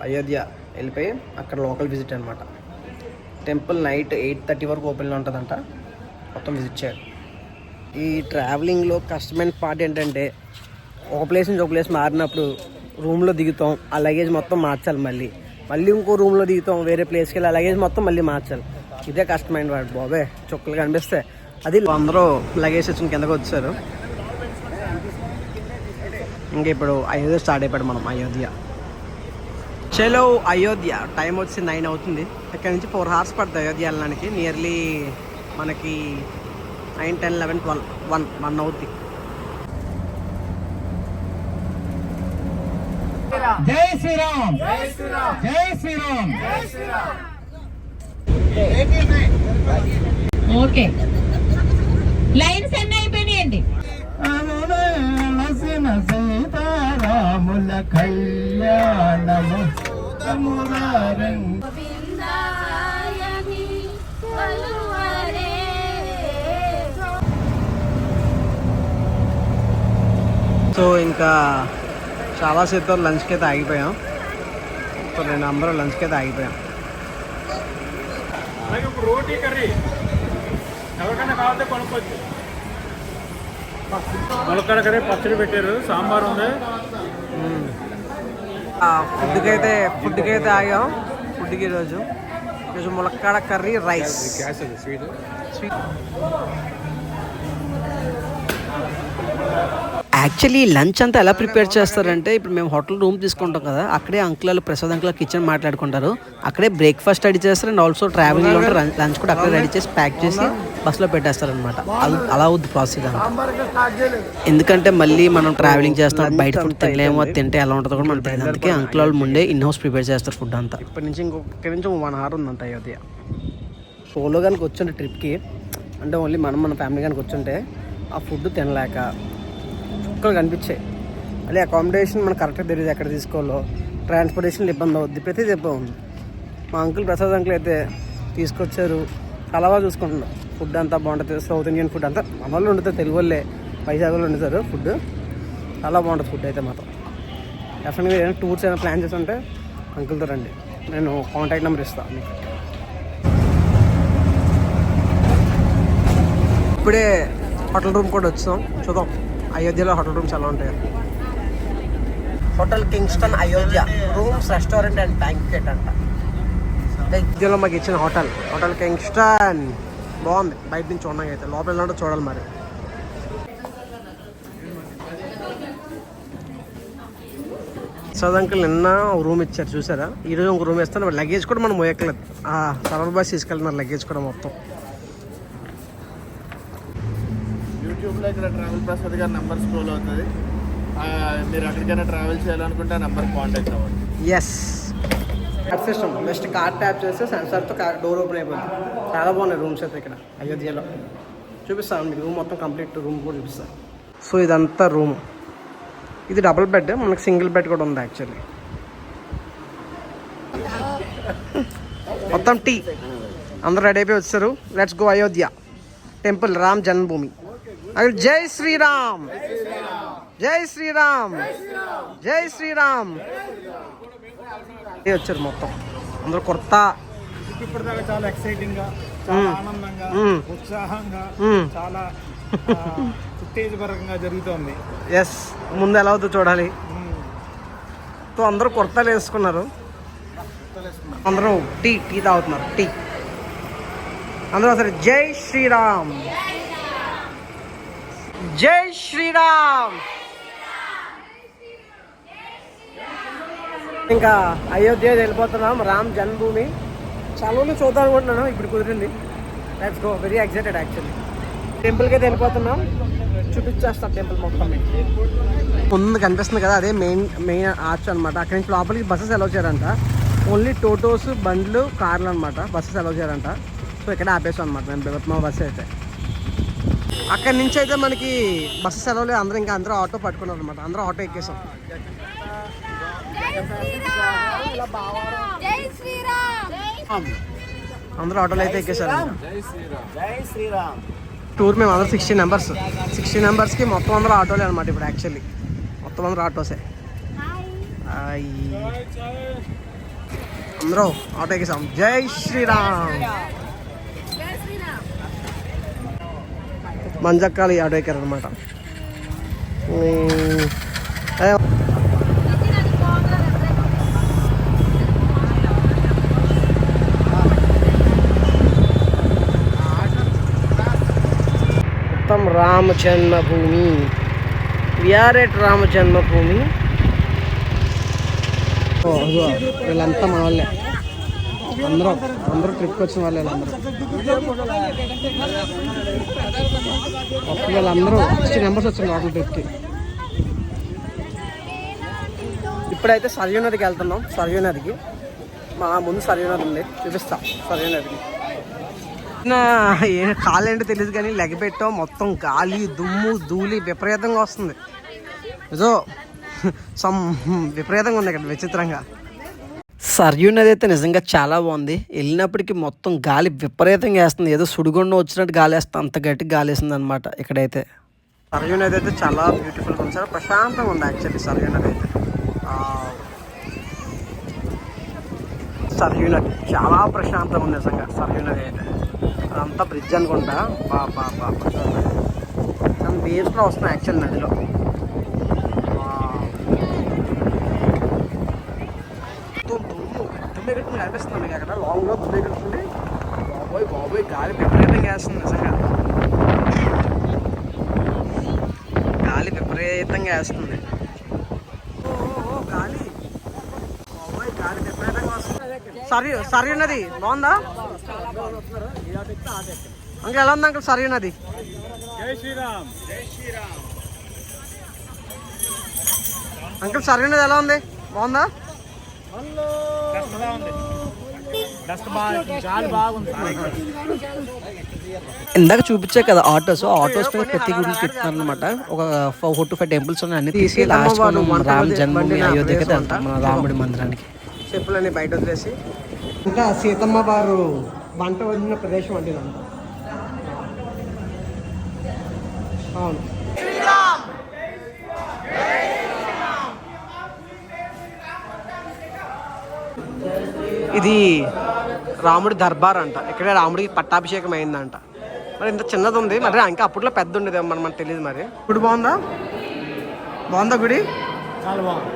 అయోధ్య వెళ్ళిపోయి అక్కడ లోకల్ విజిట్ అనమాట. టెంపుల్ నైట్ 8:30 వరకు ఓపెన్లో ఉంటుందంట. మొత్తం విజిట్ చేయాలి. ఈ ట్రావెలింగ్లో కష్టమైన పార్ట్ ఏంటంటే ఒక ప్లేస్ నుంచి ఒక ప్లేస్ మారినప్పుడు రూమ్లో దిగుతాం, ఆ లగేజ్ మొత్తం మార్చాలి. మళ్ళీ ఇంకో రూమ్లో దిగుతాం, వేరే ప్లేస్కి వెళ్ళి ఆ లగేజ్ మొత్తం మళ్ళీ మార్చాలి. ఇదే కష్టమైన వాడు బాబే. చుక్కలు కనిపిస్తే అది అందరూ లగేజ్ వచ్చిన కిందకు వచ్చారు. ఇంకా ఇప్పుడు అయోధ్య స్టార్ట్ అయిపోయాడు మనం. చలో అయోధ్య. టైం వచ్చి 9 అవుతుంది. ఇక్కడ నుంచి 4 hours పడుతుంది అయోధ్య వెళ్ళడానికి. నియర్లీ మనకి 9, 10, 11, 12, 1 అవుతుంది. జై శ్రీరామ్, జై శ్రీరామ్, జై శ్రీరామ్, జై శ్రీరామ్. ఓకే లైన్స్ అన్నీ అయిపోయినాయండి. సీతారాముల కళ్యాణము సో ఇంకా చాలాసేపు లంచ్కి అయితే ఆగిపోయాం. సో నేను అందరూ లంచ్కి అయితే ఆగిపోయాం. అలాగే ఇప్పుడు రోటీ కర్రీ ఎవరికైనా కావాలంటే కొనుక్కోవచ్చు. ములక్కాడ కర్రీ పచ్చడి పెట్టారు, సాంబార్ ఉంది. ఫుడ్కి అయితే ఆగాం. ఫుడ్కి ఈరోజు ములక్కాడ curry rice sweet. Actually lunch అంతా ఎలా ప్రిపేర్ చేస్తారంటే ఇప్పుడు మేము హోటల్ రూమ్ తీసుకుంటాం కదా, అక్కడే అంకుల్ ప్రసాద్ అంకుల్ కిచెన్ మాట్లాడుకుంటారు. అక్కడే బ్రేక్ఫాస్ట్ రెడీ చేస్తారు అండ్ ఆల్సో ట్రావెలింగ్లో లంచ్ కూడా అక్కడే రెడీ చేసి ప్యాక్ చేసి బస్సులో పెట్టేస్తారు అనమాట. అలా అవుద్ది ప్రాసెస్ అంతా. ఎందుకంటే మళ్ళీ మనం ట్రావెలింగ్ చేస్తాం, బయట ఫుడ్ తినలేమో, తింటే ఎలా ఉంటుందో కూడా మనకు తెలియదు. అందుకే అంకుల్ వాళ్ళు ముందే ఇన్ హౌస్ ప్రిపేర్ చేస్తారు ఫుడ్ అంతా. ఇప్పటి నుంచి ఇంకొక నుంచి 1 hour ఉందంట అయోధ్య. సోలో కనుక వచ్చుంటే ట్రిప్కి, అంటే ఓన్లీ మన ఫ్యామిలీ కనుక వచ్చుంటే ఆ ఫుడ్ తినలేక చుక్కలు కనిపించాయి. మళ్ళీ అకామిడేషన్ మనకు కరెక్ట్గా తెలియదు ఎక్కడ తీసుకోవాలో, ట్రాన్స్పోర్టేషన్లో ఇబ్బంది అవుద్ది, ప్రతిదీ ఇబ్బంది ఉంది. మా అంకుల్ ప్రసాద్ అంకుల్ అయితే తీసుకొచ్చారు, చాలా బాగా చూసుకుంటున్నారు. ఫుడ్ అంతా బాగుంటుంది. సౌత్ ఇండియన్ ఫుడ్ అంతా మన వాళ్ళు వండుతారు, తెలుగు వాళ్ళే వైజాగ్లో వండుతారు ఫుడ్. చాలా బాగుంటుంది ఫుడ్ అయితే మాత్రం. డెఫినెట్గా ఏదైనా టూర్స్ ఏమైనా ప్లాన్ చేస్తుంటే అంకుల్తో రండి, నేను కాంటాక్ట్ నెంబర్ ఇస్తాను మీకు. ఇప్పుడే హోటల్ రూమ్ కూడా వచ్చాం, చూద్దాం అయోధ్యలో హోటల్ రూమ్స్ ఎలా ఉంటాయి. Hotel Kingston Ayodhya rooms, restaurant and banquet అంట. అయోధ్యలో మాకు ఇచ్చిన హోటల్ కింగ్స్టన్ బాగుంది. బయట నుంచి చూడడానికి అయితే, లోపల ఎలా ఉంటుందో చూడాలి మరి. అంకుల్ నిన్న రూమ్ ఇచ్చారు చూసారా, ఈరోజు ఒక రూమ్ ఇస్తాను. లగేజ్ కూడా మనం మోయక్కలేదు, సర్వర్ బాయ్స్ తీసుకెళ్తున్నారు లగేజ్ కూడా మొత్తం. యూట్యూబ్లో ఇక్కడ ట్రావెల్ ప్రసాద్ గారి నెంబర్ స్క్రోల్ అవుతుంది. మీరు ఎక్కడికైనా ట్రావెల్ చేయాలనుకుంటే ఆ నెంబర్కి కాంటాక్ట్ అవ్వండి. ఎస్ సిస్టమ్ జస్ట్ కార్డ్ ట్యాప్ చేస్తే సెన్సార్తో డోర్ ఓపెన్ అయిపోతుంది. చాలా బాగున్నాయి రూమ్స్ అయితే ఇక్కడ అయోధ్యలో. చూపిస్తాను మీకు రూమ్ మొత్తం కంప్లీట్ రూమ్ కూడా చూపిస్తాను. సో ఇదంతా రూమ్, ఇది డబుల్ బెడ్, మనకి సింగిల్ బెడ్ కూడా ఉంది యాక్చువల్లీ. మొత్తం టీ అందరూ రెడీ అయిపోయి వచ్చారు. Let's go Ayodhya temple, Ram Janmabhoomi. అక్కడ జై శ్రీరామ్, జై శ్రీరామ్, జై శ్రీరామ్ వచ్చారు మొత్తం అందరూ. కొత్త ఇప్పటిదాకా చాలా ఎక్సైటింగ్ గా, చాలా ఆనందంగా, ఉత్సాహంగా, చాలా ఉత్తేజపరంగా జరుగుతోంది. ఎస్, ముందు ఎలా అవుతుందో చూడాలి. సో అందరూ కుర్తాలు వేసుకున్నారు, అందరూ టీ తాగుతున్నారు. టీ అందరూ అసలు జై శ్రీరామ్, జై శ్రీరామ్. ఇంకా అయోధ్య వెళ్ళిపోతున్నాం, రామ్ జన్మభూమి. చాలా రోజులు చూద్దాం అనుకుంటున్నాను, ఇప్పుడు కుదిరింది. Let's go, very excited actually. టెంపుల్కి అయితే వెళ్ళిపోతున్నాం, చూపించేస్తాం టెంపుల్ మొత్తం. ముందు కనిపిస్తుంది కదా, అదే మెయిన్ ఆర్చ్ అనమాట. అక్కడి నుంచి లోపలికి బస్సెస్ అలౌ చేయారంట. ఓన్లీ టోటోస్, బండ్లు, కార్లు అనమాట బస్సెస్ అలౌ చేయారంట. సో ఇక్కడ ఆపేసాం అనమాట మేము మా బస్సు అయితే. అక్కడి నుంచి అయితే మనకి బస్సెస్ అలౌ లేదు, అందరూ ఆటో పట్టుకున్నారు అనమాట. అందరూ ఆటో ఎక్కేసాం. అందరూ ఆటోలో అయితే ఎక్కేసారు. టూర్ మేము అందరూ 60 మెంబర్స్కి మొత్తం అందరూ ఆటోలే అనమాట ఇప్పుడు. యాక్చువల్లీ మొత్తం అందరూ ఆటోసే. అందరూ ఆటో ఎక్కేసాం. జై శ్రీరామ్. మంజక్కాలు ఈ ఆటో ఎక్కారు అనమాట. మొత్తం రామ జన్మభూమి, విఆర్ ఎట్ రామ జన్మభూమి. వీళ్ళంతా మన వాళ్ళే, అందరూ ట్రిప్కి వచ్చిన వాళ్ళే. వీళ్ళందరూ 60 మెంబర్స్ వచ్చారు లోపల ట్రిప్కి. ఇప్పుడైతే సరయూ నదికి వెళ్తున్నాం. సరయూ నదికి మా ముందు సరయూ నది ఉంది, చూపిస్తా. సరయూ నదికి కాలు ఏంటో తెలియదు కానీ లెగపెట్టాం. మొత్తం గాలి, దుమ్ము, ధూళి విపరీతంగా వస్తుంది. ఏదో విపరీతంగా ఉంది ఇక్కడ విచిత్రంగా. సరయూ నది అయితే నిజంగా చాలా బాగుంది. వెళ్ళినప్పటికీ మొత్తం గాలి విపరీతంగా వేస్తుంది, ఏదో సుడిగుండం వచ్చినట్టు గాలి వేస్తుంది, అంత గట్టిగా గాలి వేస్తుంది అనమాట ఇక్కడైతే. సరయూ నది అయితే చాలా బ్యూటిఫుల్గా ఉంది, చాలా ప్రశాంతంగా ఉంది యాక్చువల్లీ సరయూ నది అయితే. సరయూ నది చాలా ప్రశాంతంగా ఉంది నిజంగా సరయూ నది అయితే. అదంతా బ్రిడ్జ్ అనుకుంటా. కానీ వేవ్స్లో వస్తున్నాయి యాక్చువల్ నదిలో. దుమ్మే కట్టుకుని కనిపిస్తుంది మీకు అక్కడ లాంగ్లో. దుమ్మే కట్టుకుంటే బాబోయ్ గాలి విపరీతంగా వేస్తుంది నిజంగా. గాలి విపరీతంగా వేస్తుంది. గాలి బాబోయ్ గాలి విపరీతంగా వస్తుంది. సరయూ నది బాగుందా అంకుల్? ఎలా ఉంది అంకుల్ సరయూ నది? జై శ్రీరామ్. అంకుల్ సరయూ నది ఎలా ఉంది, బాగుందా? ఇందాక చూపించే కదా ఆటోస్ మీద ప్రతి గుడికి చెప్తున్నారు అనమాట. ఒక 4 to 5 టెంపుల్స్ ఉన్నాయి, అన్ని తీసి లాస్ట్ రామ్ జన్మభూమి అయోధ్యకి వెళ్తాం, మన రాముడి మందిరానికి. చెప్పులన్నీ బయట వదిలేసి ఇంకా సీతమ్మ వారు వంట వండిన ప్రదేశం అండి ఇదంతా. అవును, ఇది రాముడి దర్బార్ అంట. ఇక్కడే రాముడికి పట్టాభిషేకం అయిందంట. మరి ఇంత చిన్నది ఉంది, మరి ఇంకా అప్పట్లో పెద్ద ఉండేది మనకు తెలియదు. మరి గుడి బాగుందా గుడి? చాలా బాగుంది.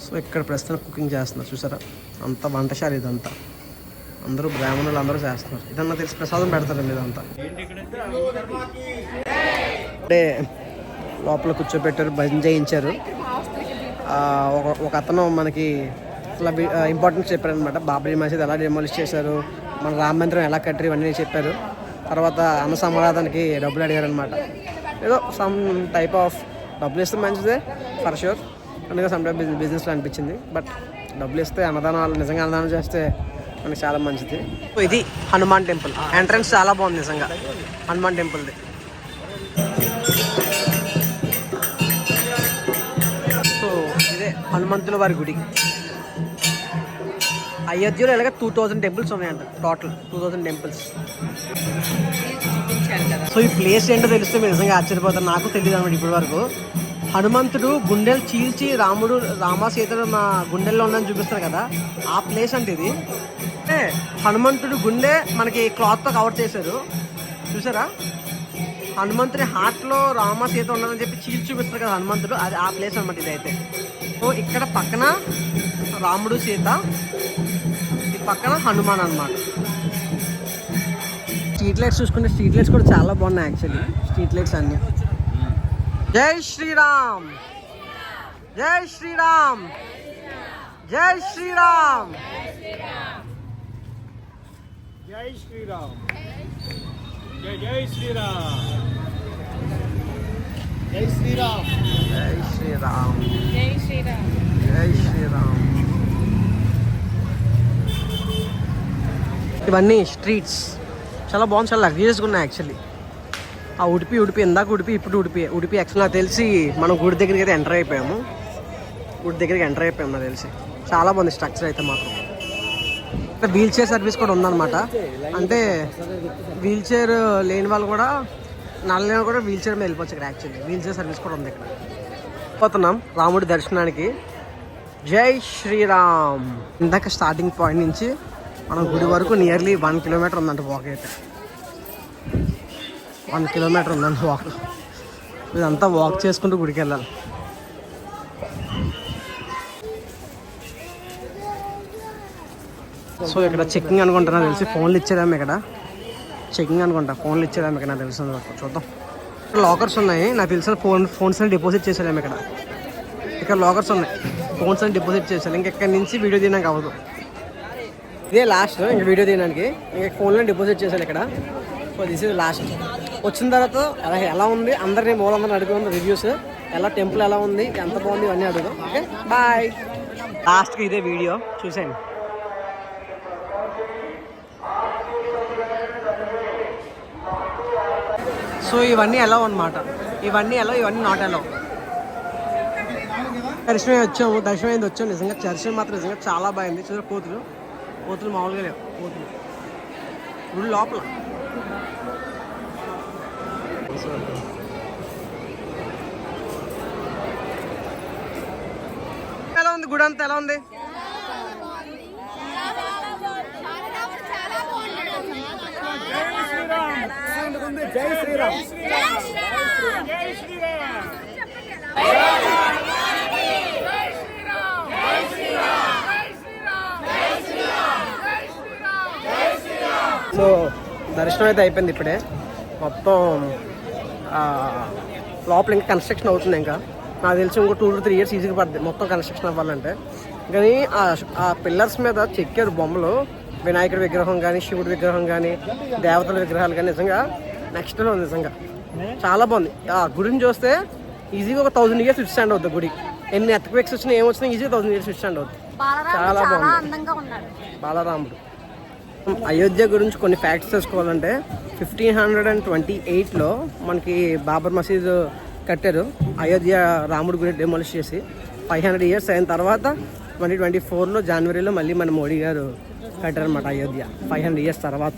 సో ఇక్కడ ప్రస్తుతం కుకింగ్ చేస్తున్నారు చూసారా, అంత వంటశాల ఇదంతా. అందరూ బ్రాహ్మణులు అందరూ చేస్తున్నారు. ఇదన్నా తెలిసి ప్రసాదం పెడతారండి ఇదంతా. అంటే లోపల కూర్చోబెట్టారు, భజన చేయించారు. ఒక అతను మనకి అసలు ఇంపార్టెన్స్ చెప్పారనమాట. బాబ్రీ మసీద్ ఎలా డెమాలిష్ చేశారు, మన రామ మందిరం ఎలా కట్టారు, ఇవన్నీ చెప్పారు. తర్వాత అన్న సమాధానానికి డబ్బులు అడిగారు అనమాట. ఏదో సమ్ టైప్ ఆఫ్ డబ్బులు ఇస్తే మంచిదే ఫర్ షూర్, అందుకే సమ్ టైప్ బిజినెస్లో అనిపించింది. బట్ డబ్బులు ఇస్తే అన్నదానాలు నిజంగా అన్నదానం చేస్తే మనకి చాలా మంచిది. ఇది హనుమాన్ టెంపుల్ ఎంట్రన్స్ చాలా బాగుంది నిజంగా, హనుమాన్ టెంపుల్ది. సో ఇదే హనుమంతుల వారి గుడి. అయోధ్యలో ఇలాగ 2000 టెంపుల్స్ ఉన్నాయంట, టోటల్ 2000 టెంపుల్స్. సో ఈ ప్లేస్ ఏంటో తెలిస్తే మీరు నిజంగా ఆశ్చర్యపోతారు. నాకు తెలియదు అనమాట ఇప్పటి వరకు. హనుమంతుడు గుండెలు చీల్చి రామ సీతడు మా గుండెల్లో ఉందని చూపిస్తారు కదా, ఆ ప్లేస్ అంటే ఇది. అంటే హనుమంతుడు గుండె మనకి క్లాత్తో కవర్ చేశారు చూసారా. హనుమంతుడి హార్ట్లో రామ సీత ఉండాలని చెప్పి చీల్చి చూపిస్తారు కదా హనుమంతుడు, అది ఆ ప్లేస్ అనమాట ఇదైతే. సో ఇక్కడ పక్కన రాముడు సీత, ఈ పక్కన హనుమాన్ అనమాట. స్ట్రీట్ లైట్స్ చూసుకుంటే స్ట్రీట్ లైట్స్ కూడా చాలా బాగున్నాయి యాక్చువల్లీ, స్ట్రీట్ లైట్స్ అన్నీ. జై శ్రీరామ్, జై శ్రీరామ్, జై శ్రీరామ్, జై శ్రీరామ్, జై శ్రీరామ్, జై శ్రీరామ్, జై శ్రీరామ్, జై శ్రీరామ్, జై శ్రీరామ్. ఇవన్నీ స్ట్రీట్స్ చాలా బాగుంది, చాలా లగ్జరియస్గా ఉన్నాయి యాక్చువల్లీ. ఆ ఉడిపి ఇందాక ఇప్పుడు ఉడిపి యాక్చువల్ నాకు తెలిసి మనం గుడి దగ్గరికి అయితే ఎంటర్ అయిపోయాము నాకు తెలిసి. చాలా బాగుంది స్ట్రక్చర్ అయితే మాత్రం. ఇక్కడ వీల్ చైర్ సర్వీస్ కూడా ఉందన్నమాట. అంటే వీల్ చైర్ లేని వాళ్ళు కూడా, నల్లలేని కూడా వీల్ చైర్ మీద వెళ్ళిపోవచ్చు ఇక్కడ. యాక్చువల్లీ వీల్ చైర్ సర్వీస్ కూడా ఉంది ఇక్కడ. పోతున్నాం రాముడి దర్శనానికి. జై శ్రీరామ్. ఇందాక స్టార్టింగ్ పాయింట్ నుంచి మనం గుడి వరకు నియర్లీ 1 కిలోమీటర్ ఉందంట వాక్ అయితే. 1 కిలోమీటర్ ఉందంట వాక్. ఇదంతా వాక్ చేసుకుంటూ గుడికి వెళ్ళాలి. సో ఇక్కడ చెక్కింగ్ అనుకుంటా నాకు తెలిసి, ఫోన్లు ఇచ్చేదాము ఇక్కడ. చెక్కింగ్ అనుకుంటా, ఫోన్లు ఇచ్చేదాము ఇక్కడ నాకు తెలిసిన వరకు. చూద్దాం. ఇక్కడ లాకర్స్ ఉన్నాయి నాకు తెలిసిన, ఫోన్స్ అని డిపాజిట్ చేసేదాము ఇక్కడ. ఇక్కడ లాకర్స్ ఉన్నాయి, ఫోన్స్ అని డిపాజిట్ చేసేయాలి. ఇంకెక్కడి నుంచి వీడియో తీయడానికి అవ్వదు, ఇదే లాస్ట్ ఇంకా వీడియో తీయడానికి. ఇంకా ఫోన్లో డిపాజిట్ చేశాను ఇక్కడ. So this is last. వచ్చిన తర్వాత ఎలా ఉంది అందరినీ మూలందరినీ అడుగుతుంది రివ్యూస్, ఎలా టెంపుల్ ఎలా ఉంది, ఎంత బాగుంది, ఇవన్నీ అడుగుదాం. Okay bye. లాస్ట్కి ఇదే వీడియో చూసాను. సో ఇవన్నీ ఎలా అనమాట, ఇవన్నీ నాట్ ఎలా. దర్శనం అయింది వచ్చాము. నిజంగా దర్శనం మాత్రం నిజంగా చాలా బాగుంది. చూసారు కోతులు మామూలుగా లేవు, కోతులు గుడి లోపల. ఎలా ఉంది గుడి అంతా, ఎలా ఉంది? జై శ్రీరామ్, జై శ్రీరామ్. సో దర్శనం అయితే అయిపోయింది ఇప్పుడే. మొత్తం లోపల ఇంకా కన్స్ట్రక్షన్ అవుతుంది. ఇంకా నాకు తెలిసి ఇంకో 2 to 3 years ఈజీగా పడుతుంది మొత్తం కన్స్ట్రక్షన్ అవ్వాలంటే. కానీ ఆ పిల్లర్స్ మీద చెక్కారు బొమ్మలు, వినాయకుడి విగ్రహం కానీ, శివుడి విగ్రహం కానీ, దేవతల విగ్రహాలు కానీ. నిజంగా నెక్స్ట్ లో ఉంది, నిజంగా చాలా బాగుంది. ఆ గుడిని చూస్తే ఈజీగా ఒక 1000 years స్టాండ్ అవుతుంది గుడి. ఎన్ని ఎర్త్క్వేక్స్ వచ్చినా ఏమొచ్చినా ఈజీగా 1000 years స్టాండ్ అవుతుంది. చాలా బాగుంది బాలరాముడు. అయోధ్య గురించి కొన్ని ఫ్యాక్ట్స్ తెలుసుకోవాలంటే 1528లో మనకి బాబర్ మసీద్ కట్టారు. అయోధ్య రాముడి గుడి డెమాలిష్ చేసి 500 years అయిన తర్వాత 2024లో జనవరిలో మళ్ళీ మన మోడీ గారు కట్టారనమాట అయోధ్య 500 years తర్వాత.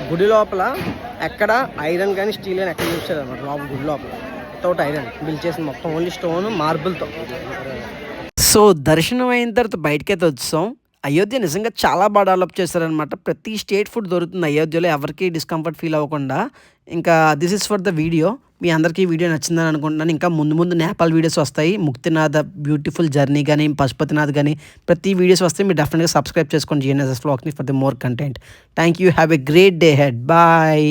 గుడి లోపల ఎక్కడ ఐరన్ కానీ స్టీల్ కానీ ఎక్కడ యూజ్ చేయాలన్నమాట. లోపల గుడి లోపల వితౌట్ ఐరన్ బిల్ చేసిన మొత్తం ఓన్లీ స్టోన్ మార్బుల్తో. సో దర్శనం అయిన తర్వాత బయటకైతే వచ్చాం. అయోధ్య నిజంగా చాలా బాగా డెవలప్ చేశారనమాట. ప్రతి స్టేట్ ఫుడ్ దొరుకుతుంది అయోధ్యలో, ఎవరికి డిస్కంఫర్ట్ ఫీల్ అవ్వకుండా. ఇంకా this is for the video. మీ అందరికీ వీడియో నచ్చిందని అనుకుంటున్నాను. ఇంకా ముందు నేపాల్ వీడియోస్ వస్తాయి. ముక్తినాథ్ బ్యూటిఫుల్ జర్నీ కానీ, పశుపతినాథ్ కానీ ప్రతి వీడియోస్ వస్తాయి. మీరు డెఫినెట్గా సబ్స్క్రైబ్ చేసుకోండి GNSS Vlogsని for the more content. Thank you. Have a great day ahead. Bye.